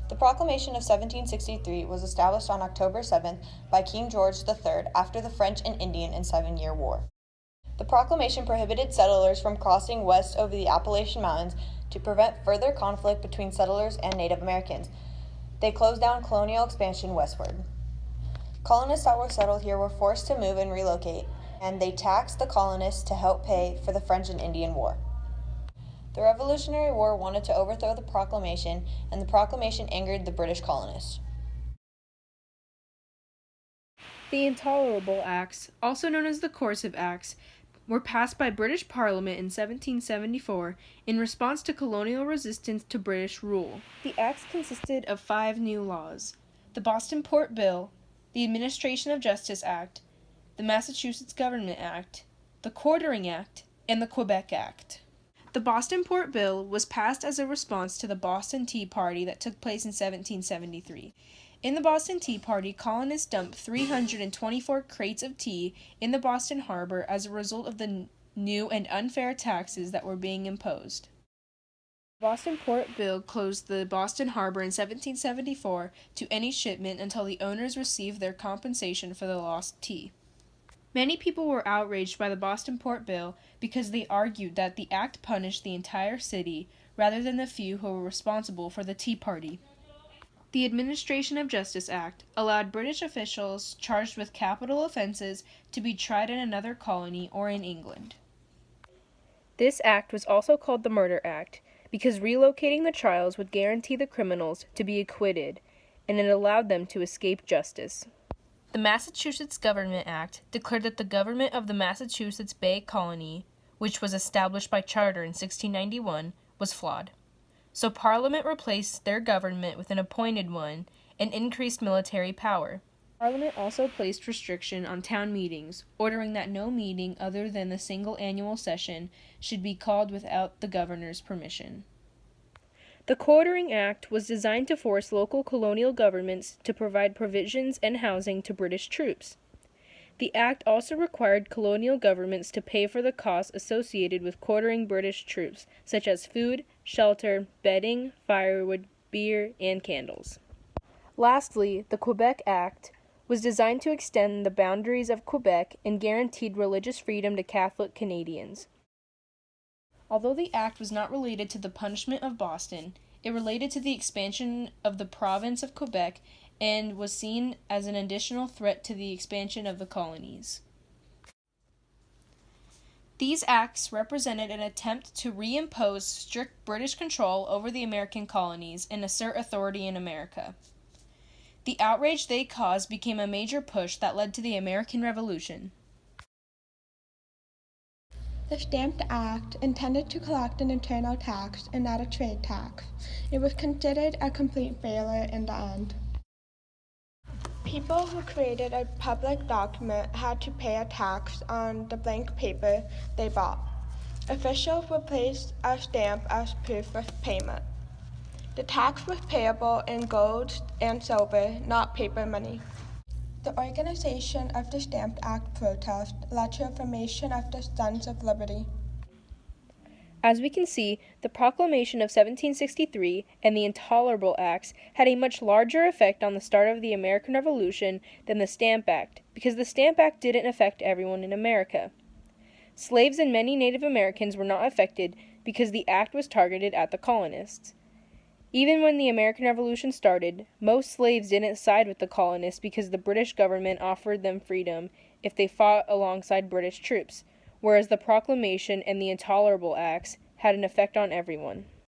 The Proclamation of 1763 was established on October 7th by King George III after the French and Indian and Seven-Year War. The proclamation prohibited settlers from crossing west over the Appalachian Mountains to prevent further conflict between settlers and Native Americans. They closed down colonial expansion westward. Colonists that were settled here were forced to move and relocate, and they taxed the colonists to help pay for the French and Indian War. The Revolutionary War wanted to overthrow the proclamation, and the proclamation angered the British colonists. The Intolerable Acts, also known as the Coercive Acts, were passed by British Parliament in 1774 in response to colonial resistance to British rule. The acts consisted of 5 new laws: the Boston Port Bill, the Administration of Justice Act, the Massachusetts Government Act, the Quartering Act, and the Quebec Act. The Boston Port Bill was passed as a response to the Boston Tea Party that took place in 1773. In the Boston Tea Party, colonists dumped 324 crates of tea in the Boston harbor as a result of the new and unfair taxes that were being imposed. The Boston Port Bill closed the Boston harbor in 1774 to any shipment until the owners received their compensation for the lost tea. Many people were outraged by the Boston Port Bill because they argued that the act punished the entire city rather than the few who were responsible for the Tea Party. The Administration of Justice Act allowed British officials charged with capital offenses to be tried in another colony or in England. This act was also called the Murder Act because relocating the trials would guarantee the criminals to be acquitted, and it allowed them to escape justice. The Massachusetts Government Act declared that the government of the Massachusetts Bay Colony, which was established by charter in 1691, was flawed. So Parliament replaced their government with an appointed one and increased military power. Parliament also placed restriction on town meetings, ordering that no meeting other than the single annual session should be called without the governor's permission. The Quartering Act was designed to force local colonial governments to provide provisions and housing to British troops. The act also required colonial governments to pay for the costs associated with quartering British troops, such as food, shelter, bedding, firewood, beer, and candles. Lastly, the Quebec Act was designed to extend the boundaries of Quebec and guaranteed religious freedom to Catholic Canadians. Although the act was not related to the punishment of Boston, it related to the expansion of the province of Quebec and was seen as an additional threat to the expansion of the colonies. These acts represented an attempt to reimpose strict British control over the American colonies and assert authority in America. The outrage they caused became a major push that led to the American Revolution. The Stamp Act intended to collect an internal tax and not a trade tax. It was considered a complete failure in the end. People who created a public document had to pay a tax on the blank paper they bought. Officials would place a stamp as proof of payment. The tax was payable in gold and silver, not paper money. The organization of the Stamp Act protest led to the formation of the Sons of Liberty. As we can see, the Proclamation of 1763 and the Intolerable Acts had a much larger effect on the start of the American Revolution than the Stamp Act, because the Stamp Act didn't affect everyone in America. Slaves and many Native Americans were not affected because the act was targeted at the colonists. Even when the American Revolution started, most slaves didn't side with the colonists because the British government offered them freedom if they fought alongside British troops, whereas the Proclamation and the Intolerable Acts had an effect on everyone.